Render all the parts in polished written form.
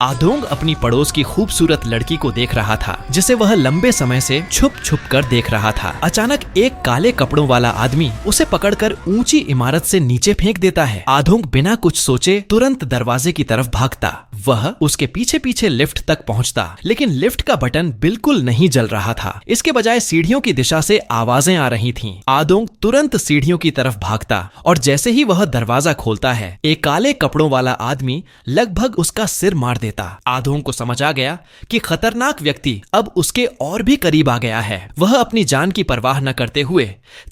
आदोंग अपनी पड़ोस की खूबसूरत लड़की को देख रहा था जिसे वह लंबे समय से छुप छुप कर देख रहा था। अचानक एक काले कपड़ों वाला आदमी उसे पकड़कर ऊंची इमारत से नीचे फेंक देता है। आदोंग बिना कुछ सोचे तुरंत दरवाजे की तरफ भागता। वह उसके पीछे पीछे लिफ्ट तक पहुंचता, लेकिन लिफ्ट का बटन बिल्कुल नहीं जल रहा था। इसके बजाय सीढ़ियों की दिशा से आवाजें आ रही थीं। आदोंग तुरंत सीढ़ियों की तरफ भागता और जैसे ही वह दरवाजा खोलता है, एक काले कपड़ों वाला आदमी लगभग उसका सिर मार देता। आदोंग को समझ आ गया कि खतरनाक व्यक्ति अब उसके और भी करीब आ गया है। वह अपनी जान की परवाह न करते हुए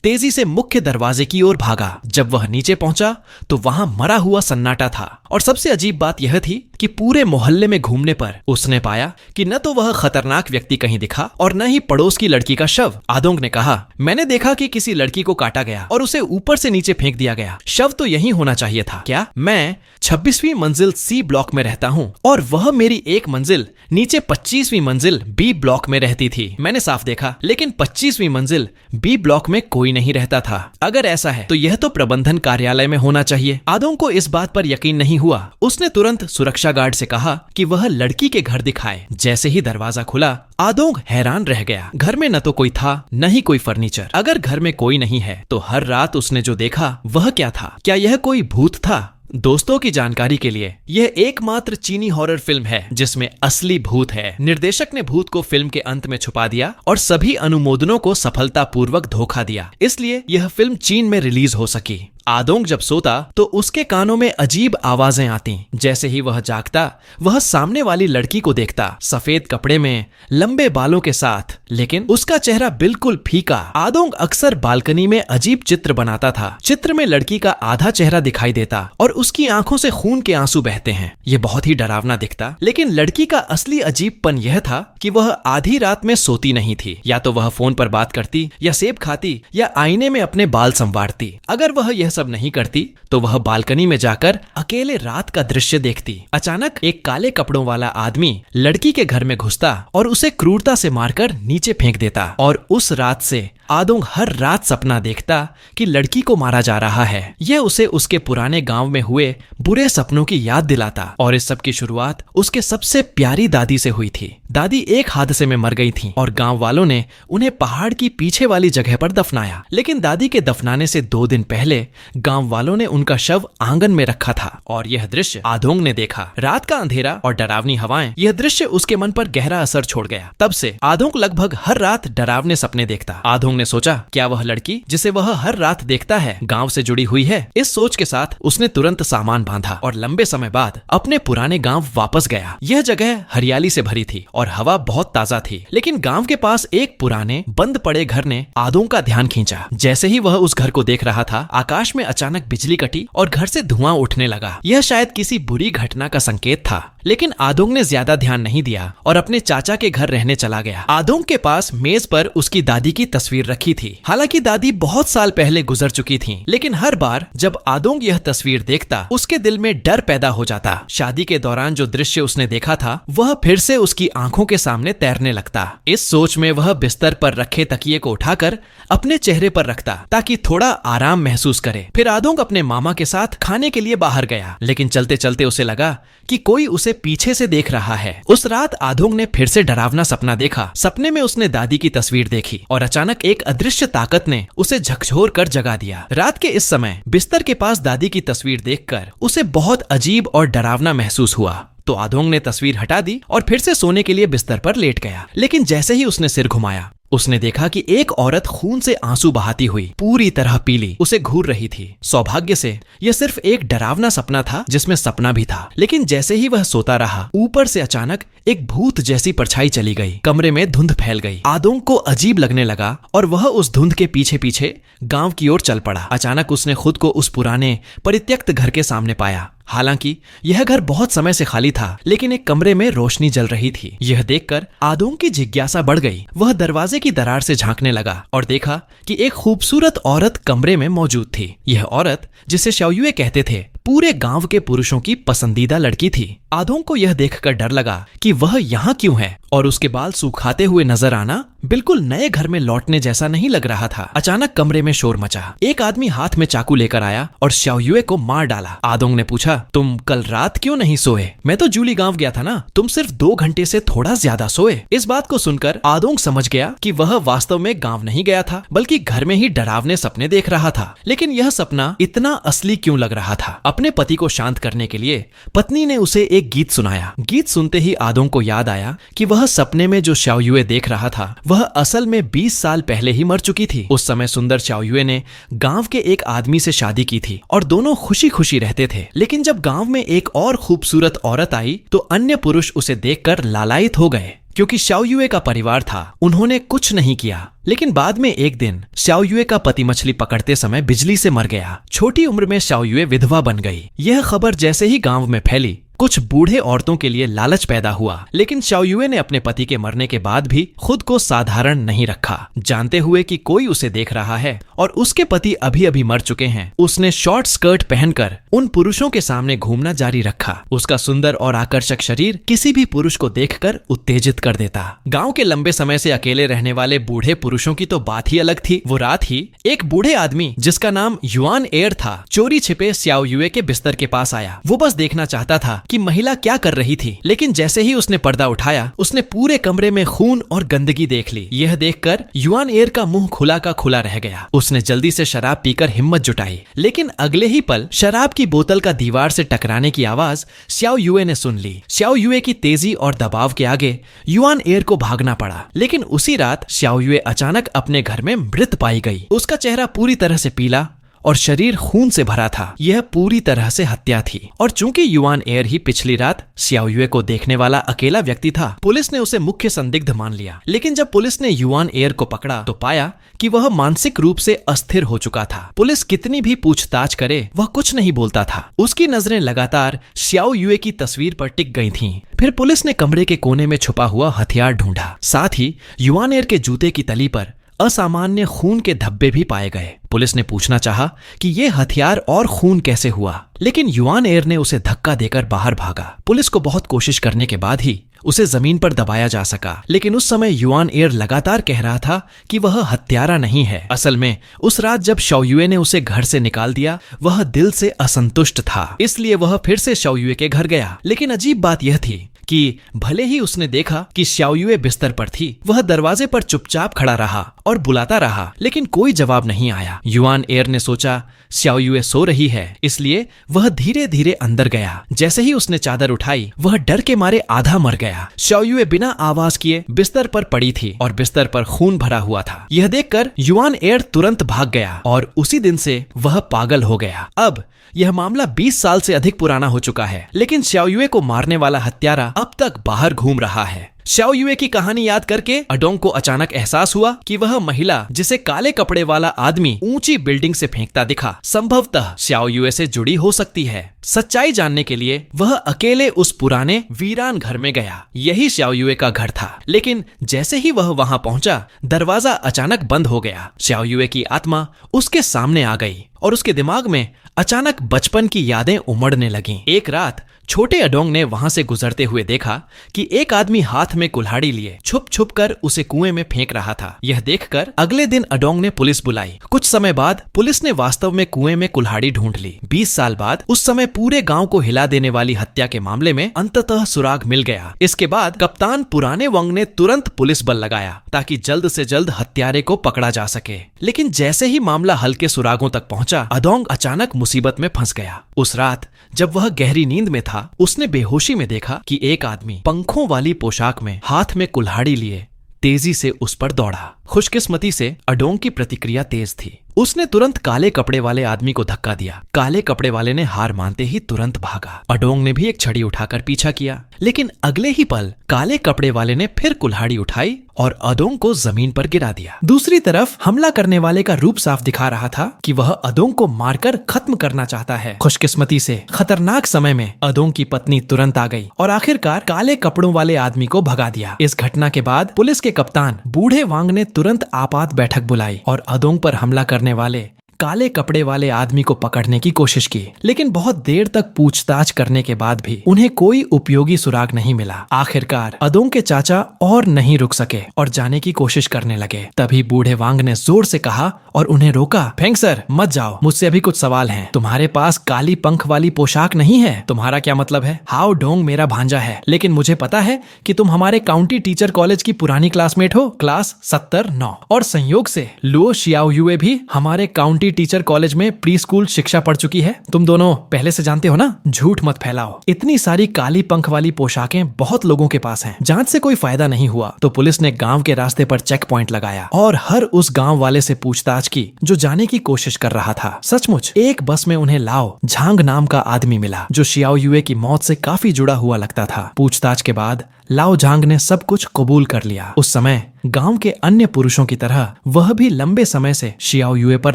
तेजी से मुख्य दरवाजे की ओर भागा। जब वह नीचे पहुंचा तो वहां मरा हुआ सन्नाटा था और सबसे अजीब बात यह थी कि पूरे मोहल्ले में घूमने पर उसने पाया कि न तो वह खतरनाक व्यक्ति कहीं दिखा और न ही पड़ोस की लड़की का शव। आदोंग ने कहा, मैंने देखा कि किसी लड़की को काटा गया और उसे ऊपर से नीचे फेंक दिया गया। शव तो यहीं होना चाहिए था। क्या? मैं 26वीं मंजिल सी ब्लॉक में रहता हूँ और वह मेरी एक मंजिल नीचे 25वीं मंजिल बी ब्लॉक में रहती थी। मैंने साफ देखा, लेकिन 25वीं मंजिल बी ब्लॉक में कोई नहीं रहता था। अगर ऐसा है तो यह तो प्रबंधन कार्यालय में होना चाहिए। आदोंग को इस बात पर यकीन नहीं हुआ। उसने तुरंत सुरक्षा गार्ड से कहा कि वह लड़की के घर दिखाए। जैसे ही दरवाजा खुला, आदोंग हैरान रह गया। घर में न तो कोई था, न ही कोई फर्नीचर। अगर घर में कोई नहीं है तो हर रात उसने जो देखा वह क्या था? क्या यह कोई भूत था? दोस्तों की जानकारी के लिए, यह एकमात्र चीनी हॉरर फिल्म है जिसमें असली भूत है। निर्देशक ने भूत को फिल्म के अंत में छुपा दिया और सभी अनुमोदनों को सफलतापूर्वक धोखा दिया। इसलिए यह फिल्म चीन में रिलीज हो सकी। आदोंग जब सोता तो उसके कानों में अजीब आवाजें आती। जैसे ही वह जागता, वह सामने वाली लड़की को देखता, सफेद कपड़े में, लंबे बालों के साथ, लेकिन उसका चेहरा बिल्कुल फीका। आदोंग अक्सर बालकनी में अजीब चित्र बनाता था। चित्र में लड़की का आधा चेहरा दिखाई देता और उसकी आंखों से खून के आंसू बहते हैं। यह बहुत ही डरावना दिखता, लेकिन लड़की का असली अजीबपन यह था कि वह आधी रात में सोती नहीं थी। या तो वह फोन पर बात करती, या सेब खाती, या आईने में अपने बाल संवारती। अगर वह यह सब नहीं करती तो वह बालकनी में जाकर अकेले रात का दृश्य देखती। अचानक एक काले कपड़ों वाला आदमी लड़की के घर में घुसता और उसे क्रूरता से मारकर नीचे फेंक देता। और उस रात से आदोंग हर रात सपना देखता कि लड़की को मारा जा रहा है। यह उसे उसके पुराने गांव में हुए बुरे सपनों की याद दिलाता। और इस सब की शुरुआत उसके सबसे प्यारी दादी से हुई थी। दादी एक हादसे में मर गई थी और गांव वालों ने उन्हें पहाड़ की पीछे वाली जगह पर दफनाया। लेकिन दादी के दफनाने से 2 दिन पहले गांव वालों ने उनका शव आंगन में रखा था और यह दृश्य आदोंग ने देखा। रात का अंधेरा और डरावनी हवाएं, यह दृश्य उसके मन पर गहरा असर छोड़ गया। तब से आदोंग लगभग हर रात डरावने सपने देखता। आदोंग ने सोचा, क्या वह लड़की जिसे वह हर रात देखता है गांव से जुड़ी हुई है? इस सोच के साथ उसने तुरंत सामान बांधा और लंबे समय बाद अपने पुराने गांव वापस गया। यह जगह हरियाली से भरी थी और हवा बहुत ताजा थी। लेकिन गांव के पास एक पुराने बंद पड़े घर ने आदोंग का ध्यान खींचा। जैसे ही वह उस घर को देख रहा था, आकाश में अचानक बिजली कटी और घर से धुआं उठने लगा। यह शायद किसी बुरी घटना का संकेत था, लेकिन आदोंग ने ज्यादा ध्यान नहीं दिया और अपने चाचा के घर रहने चला गया। आदोंग के पास मेज पर उसकी दादी की तस्वीर रखी थी। हालांकि दादी बहुत साल पहले गुजर चुकी थीं, लेकिन हर बार जब आदोंग यह तस्वीर देखता, उसके दिल में डर पैदा हो जाता। शादी के दौरान जो दृश्य उसने देखा था वह फिर से उसकी आंखों के सामने तैरने लगता। इस सोच में वह बिस्तर पर रखे तकिए को उठाकर अपने चेहरे पर रखता ताकि थोड़ा आराम महसूस करे। फिर आदोंग अपने मामा के साथ खाने के लिए बाहर गया, लेकिन चलते चलते उसे लगा कि कोई उसे पीछे से देख रहा है। उस रात आदोंग ने फिर से डरावना सपना देखा। सपने में उसने दादी की तस्वीर देखी और अचानक एक अदृश्य ताकत ने उसे झकझोर कर जगा दिया। रात के इस समय बिस्तर के पास दादी की तस्वीर देखकर उसे बहुत अजीब और डरावना महसूस हुआ। तो आदोंग ने तस्वीर हटा दी और फिर से सोने के लिए बिस्तर पर लेट गया। लेकिन जैसे ही उसने सिर घुमाया, उसने देखा कि एक औरत खून से आंसू बहाती हुई पूरी तरह पीली उसे घूर रही थी। सौभाग्य से यह सिर्फ एक डरावना सपना था जिसमें सपना भी था। लेकिन जैसे ही वह सोता रहा, ऊपर से अचानक एक भूत जैसी परछाई चली गई। कमरे में धुंध फैल गई। आदोंग को अजीब लगने लगा और वह उस धुंध के पीछे पीछे गांव की ओर चल पड़ा। अचानक उसने खुद को उस पुराने परित्यक्त घर के सामने पाया। हालांकि यह घर बहुत समय से खाली था, लेकिन एक कमरे में रोशनी जल रही थी। यह देखकर आदोंग की जिज्ञासा बढ़ गई। वह दरवाजे की दरार से झांकने लगा और देखा कि एक खूबसूरत औरत कमरे में मौजूद थी। यह औरत, जिसे शाओयुए कहते थे, पूरे गांव के पुरुषों की पसंदीदा लड़की थी। आदोंग को यह देखकर डर लगा कि वह यहाँ क्यों है और उसके बाल सुखाते हुए नजर आना बिल्कुल नए घर में लौटने जैसा नहीं लग रहा था। अचानक कमरे में शोर मचा। एक आदमी हाथ में चाकू लेकर आया और श्याओ युए को मार डाला। आदोंग ने पूछा, तुम कल रात क्यों नहीं सोए? मैं तो जूली गांव गया था ना, तुम सिर्फ 2 घंटे से थोड़ा ज्यादा सोए। इस बात को सुनकर आदोंग समझ गया कि वह वास्तव में गांव नहीं गया था, बल्कि घर में ही डरावने सपने देख रहा था। लेकिन यह सपना इतना असली क्यों लग रहा था? अपने पति को शांत करने के लिए पत्नी ने उसे एक गीत सुनाया। गीत सुनते ही आदोंग को याद आया कि वह सपने में जो श्याओ युए देख रहा था वह असल में 20 साल पहले ही मर चुकी थी। उस समय सुंदर श्याओ युए ने गांव के एक आदमी से शादी की थी और दोनों खुशी खुशी रहते थे। लेकिन जब गांव में एक और खूबसूरत औरत आई तो अन्य पुरुष उसे देखकर लालायित हो गए। क्योंकि श्याओ युए का परिवार था, उन्होंने कुछ नहीं किया। लेकिन बाद में एक दिन श्याओ युए का पति मछली पकड़ते समय बिजली से मर गया। छोटी उम्र में श्याओ युए विधवा बन गई। यह खबर जैसे ही गांव में फैली, कुछ बूढ़े औरतों के लिए लालच पैदा हुआ। लेकिन श्याओ युए ने अपने पति के मरने के बाद भी खुद को साधारण नहीं रखा। जानते हुए कि कोई उसे देख रहा है और उसके पति अभी अभी मर चुके हैं, उसने शॉर्ट स्कर्ट पहनकर उन पुरुषों के सामने घूमना जारी रखा। उसका सुंदर और आकर्षक शरीर किसी भी पुरुष को देखकर उत्तेजित कर देता। गांव के लंबे समय से अकेले रहने वाले बूढ़े पुरुषों की तो बात ही अलग थी। वो रात ही एक बूढ़े आदमी जिसका नाम युआन एयर था, चोरी छिपे श्याओ युए के बिस्तर के पास आया। वो बस देखना चाहता था कि महिला क्या कर रही थी। लेकिन जैसे ही उसने पर्दा उठाया, उसने पूरे कमरे में खून और गंदगी देख ली। यह देखकर युआन एयर का मुंह खुला का खुला रह गया। उसने जल्दी से शराब पीकर हिम्मत जुटाई। लेकिन अगले ही पल शराब की बोतल का दीवार से टकराने की आवाज श्याओ युए ने सुन ली। श्याओ युए की तेजी और दबाव के आगे युआन एयर को भागना पड़ा। लेकिन उसी रात श्याओ युए अचानक अपने घर में मृत पाई गई। उसका चेहरा पूरी तरह से पीला और शरीर खून से भरा था। यह पूरी तरह से हत्या थी। और चूंकि युआन एयर ही पिछली रात श्याओ युए को देखने वाला अकेला व्यक्ति था, पुलिस ने उसे मुख्य संदिग्ध मान लिया। लेकिन जब पुलिस ने युआन एयर को पकड़ा तो पाया कि वह मानसिक रूप से अस्थिर हो चुका था। पुलिस कितनी भी पूछताछ करे, वह कुछ नहीं बोलता था। उसकी नजरें लगातार श्याओ युए की तस्वीर पर टिक गई थीं। फिर पुलिस ने कमरे के कोने में छुपा हुआ हथियार ढूंढा। साथ ही युआन एयर के जूते की तली पर असामान्य खून के धब्बे भी पाए गए। पुलिस ने पूछना चाहा कि यह हथियार और खून कैसे हुआ, लेकिन युआन एयर ने उसे धक्का देकर बाहर भागा। पुलिस को बहुत कोशिश करने के बाद ही उसे जमीन पर दबाया जा सका। लेकिन उस समय युआन एयर लगातार कह रहा था कि वह हत्यारा नहीं है। असल में उस रात जब श्याओ युए ने उसे घर से निकाल दिया, वह दिल से असंतुष्ट था। इसलिए वह फिर से श्याओ युए के घर गया। लेकिन अजीब बात यह थी कि भले ही उसने देखा कि श्याओ युए बिस्तर पर थी, वह दरवाजे पर चुपचाप खड़ा रहा और बुलाता रहा, लेकिन कोई जवाब नहीं आया। युआन एयर ने सोचा श्याओ युए सो रही है, इसलिए वह धीरे धीरे अंदर गया। जैसे ही उसने चादर उठाई, वह डर के मारे आधा मर गया। श्याओ युए बिना आवाज किए बिस्तर पर पड़ी थी और बिस्तर पर खून भरा हुआ था। यह देखकर युआन एयर तुरंत भाग गया और उसी दिन से वह पागल हो गया। अब यह मामला 20 साल से अधिक पुराना हो चुका है, लेकिन श्याओ युए को मारने वाला हत्यारा अब तक बाहर घूम रहा है। श्याओ युए की कहानी याद करके अडोंग को अचानक एहसास हुआ कि वह महिला जिसे काले कपड़े वाला आदमी ऊंची बिल्डिंग से फेंकता दिखा, संभवतः श्याओ युए से जुड़ी हो सकती है। सच्चाई जानने के लिए वह अकेले उस पुराने वीरान घर में गया। यही श्याओ युए का घर था। लेकिन जैसे ही वह वहां पहुंचा, दरवाजा अचानक बंद हो गया। श्याओ युए की आत्मा उसके सामने आ गई और उसके दिमाग में अचानक बचपन की यादें उमड़ने लगीं। एक रात छोटे अडोंग ने वहां से गुजरते हुए देखा कि एक आदमी हाथ में कुल्हाड़ी लिए छुप छुप कर उसे कुएं में फेंक रहा था। यह देखकर अगले दिन अडोंग ने पुलिस बुलाई। कुछ समय बाद पुलिस ने वास्तव में कुएं में कुल्हाड़ी ढूंढ ली। 20 साल बाद उस समय पूरे गांव को हिला देने वाली हत्या के मामले में अंततः सुराग मिल गया। इसके बाद कप्तान पुराने वंग ने तुरंत पुलिस बल लगाया ताकि जल्द से जल्द हत्यारे को पकड़ा जा सके। लेकिन जैसे ही मामला हल्के सुरागों तक पहुंचा, अडोंग अचानक मुसीबत में फंस गया। उस रात जब वह गहरी नींद में था, उसने बेहोशी में देखा कि एक आदमी पंखों वाली पोशाक में हाथ में कुल्हाड़ी लिए तेजी से उस पर दौड़ा। खुशकिस्मती से अडोंग की प्रतिक्रिया तेज थी। उसने तुरंत काले कपड़े वाले आदमी को धक्का दिया। काले कपड़े वाले ने हार मानते ही तुरंत भागा। अडोंग ने भी एक छड़ी उठाकर पीछा किया, लेकिन अगले ही पल काले कपड़े वाले ने फिर कुल्हाड़ी उठाई और अडोंग को जमीन पर गिरा दिया। दूसरी तरफ हमला करने वाले का रूप साफ दिखा रहा था कि वह अडोंग को मारकर खत्म करना चाहता है। खुशकिस्मती से खतरनाक समय में अडोंग की पत्नी तुरंत आ गई और आखिरकार काले कपड़ों वाले आदमी को भगा दिया। इस घटना के बाद पुलिस के कप्तान बूढ़े वांग ने तुरंत आपात बैठक बुलाई और अडोंग पर हमला करने वाले काले कपड़े वाले आदमी को पकड़ने की कोशिश की, लेकिन बहुत देर तक पूछताछ करने के बाद भी उन्हें कोई उपयोगी सुराग नहीं मिला। आखिरकार अदोंग के चाचा और नहीं रुक सके और जाने की कोशिश करने लगे। तभी बूढ़े वांग ने जोर से कहा और उन्हें रोका। फेंग सर, मत जाओ, मुझसे अभी कुछ सवाल हैं। तुम्हारे पास काली पंख वाली पोशाक नहीं है? तुम्हारा क्या मतलब है? हाओ डोंग मेरा भांजा है, लेकिन मुझे पता है कि तुम हमारे काउंटी टीचर कॉलेज की पुरानी क्लासमेट हो, क्लास 70-9। और संयोग से लुओ शियाओ युए भी हमारे काउंटी टीचर कॉलेज में प्री स्कूल शिक्षा पढ़ चुकी है। तुम दोनों पहले से जानते हो ना? झूठ मत फैलाओ। इतनी सारी काली पंख वाली पोशाकें बहुत लोगों के पास हैं। जांच से कोई फायदा नहीं हुआ तो पुलिस ने गांव के रास्ते पर चेक पॉइंट लगाया और हर उस गांव वाले से पूछताछ की जो जाने की कोशिश कर रहा था। सचमुच एक बस में उन्हें लाओ झांग नाम का आदमी मिला जो शियाओ युए की मौत से काफी जुड़ा हुआ लगता था। पूछताछ के बाद लाओ झांग ने सब कुछ कबूल कर लिया। उस समय गांव के अन्य पुरुषों की तरह वह भी लंबे समय से शियाओ युए पर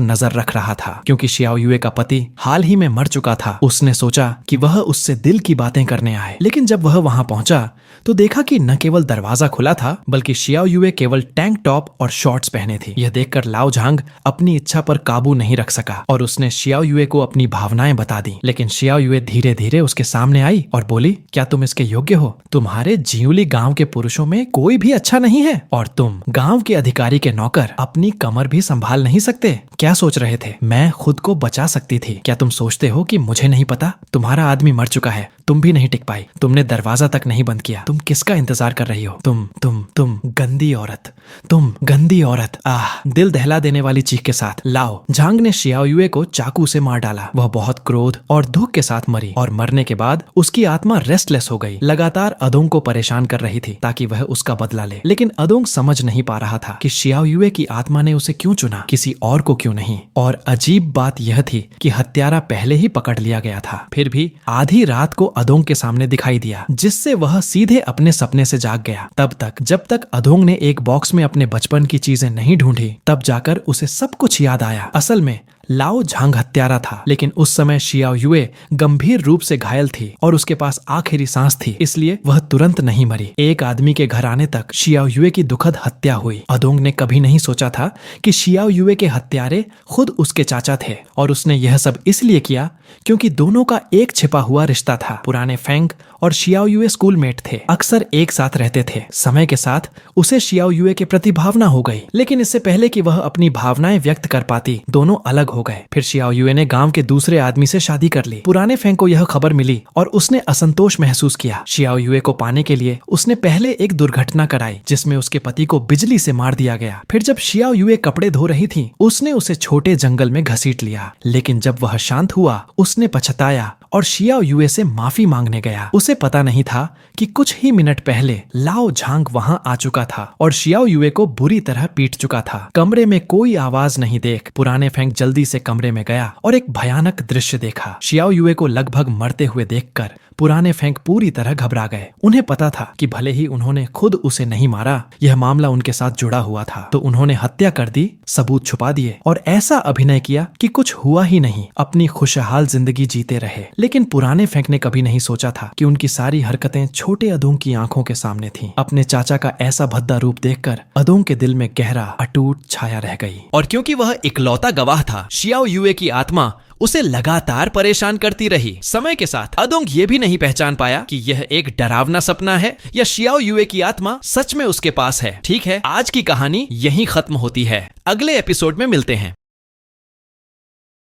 नजर रख रहा था, क्योंकि शियाओ युए का पति हाल ही में मर चुका था। उसने सोचा कि वह उससे दिल की बातें करने आए, लेकिन जब वह वहां पहुंचा तो देखा कि न केवल दरवाजा खुला था बल्कि शियाओ युए केवल टैंक टॉप और शॉर्ट्स पहने थी। यह देखकर लाओ झांग अपनी इच्छा पर काबू नहीं रख सका और उसने शियाओ युए को अपनी भावनाएं बता दी। लेकिन शियाओ युए धीरे धीरे उसके सामने आई और बोली, क्या तुम इसके योग्य हो? तुम्हारे जियुली गांव के पुरुषों में कोई भी अच्छा नहीं है और तुम गांव के अधिकारी के नौकर अपनी कमर भी संभाल नहीं सकते। क्या सोच रहे थे? मैं खुद को बचा सकती थी। क्या तुम सोचते हो कि मुझे नहीं पता? तुम्हारा आदमी मर चुका है, तुम भी नहीं टिक पाई, तुमने दरवाजा तक नहीं बंद किया। तुम किसका इंतजार कर रही हो? तुम गंदी औरत, तुम गंदी औरत। आह, दिल दहला देने वाली चीख के साथ लाओ झांग ने शियाओ युए को चाकू से मार डाला। वह बहुत क्रोध और दुख के साथ मरी और मरने के बाद उसकी आत्मा रेस्टलेस हो गई। लगातार अदोंग को परेशान कर रही थी ताकि वह उसका बदला ले, लेकिन अदोंग समझ नहीं पा रहा था कि शियाओ युए की आत्मा ने उसे क्यों चुना, किसी और को क्यों नहीं। और अजीब बात यह थी कि हत्यारा पहले ही पकड़ लिया गया था। फिर भी आधी रात को अदोंग के सामने दिखाई दिया, जिससे वह सीधे अपने सपने से जाग गया। तब तक जब तक अदोंग ने एक बॉक्स में अपने बचपन की चीजें नहीं ढूंढी, तब जाकर उसे सब कुछ याद आया। असल में लाओ झांग हत्यारा था, लेकिन उस समय शियाओ युए गंभीर रूप से घायल थी और उसके पास आखिरी सांस थी, इसलिए वह तुरंत नहीं मरी। एक आदमी के घर आने तक शियाओ युए की दुखद हत्या हुई। अदोंग ने कभी नहीं सोचा था कि शियाओ युए के हत्यारे खुद उसके चाचा थे और उसने यह सब इसलिए किया क्योंकि दोनों का एक छिपा हुआ रिश्ता था। पुराने फेंग और शियाओ युए स्कूलमेट थे, अक्सर एक साथ रहते थे। समय के साथ उसे शियाओ युए के प्रति भावना हो गई, लेकिन इससे पहले कि वह अपनी भावनाएं व्यक्त कर पाती, दोनों अलग हो गए। फिर शियाओ युए ने गांव के दूसरे आदमी से शादी कर ली। पुराने फेंग को यह खबर मिली और उसने असंतोष महसूस किया। शियाओ युए को पाने के लिए उसने पहले एक दुर्घटना कराई जिसमें उसके पति को बिजली से मार दिया गया। फिर जब शियाओ युए कपड़े धो रही थी, उसने उसे छोटे जंगल में घसीट लिया, लेकिन जब वह शांत हुआ उसने पछताया और शियाओ युए से माफी मांगने गया। उसे पता नहीं था कि कुछ ही मिनट पहले लाओ झांग वहां आ चुका था और शियाओ युए को बुरी तरह पीट चुका था। कमरे में कोई आवाज नहीं देख पुराने फेंग जल्दी से कमरे में गया और एक भयानक दृश्य देखा। शियाओ युए को लगभग मरते हुए देखकर पुराने फेंग पूरी तरह घबरा गए। उन्हें पता था कि भले ही उन्होंने खुद उसे नहीं मारा, यह मामला उनके साथ जुड़ा हुआ था, तो उन्होंने हत्या कर दी, सबूत छुपा दिए और ऐसा अभिनय किया कि कुछ हुआ ही नहीं, अपनी खुशहाल जिंदगी जीते रहे। लेकिन पुराने फेंग ने कभी नहीं सोचा था कि उनकी सारी हरकतें छोटे अदोंग की आंखों के सामने थीं। अपने चाचा का ऐसा भद्दा रूप देखकर अदोंग के दिल में गहरा अटूट छाया रह गई। और क्योंकि वह इकलौता गवाह था, शियाओ युए की आत्मा उसे लगातार परेशान करती रही। समय के साथ अदोंग ये भी नहीं पहचान पाया कि यह एक डरावना सपना है या शियाओ युए की आत्मा सच में उसके पास है। ठीक है, आज की कहानी यहीं खत्म होती है। अगले एपिसोड में मिलते हैं।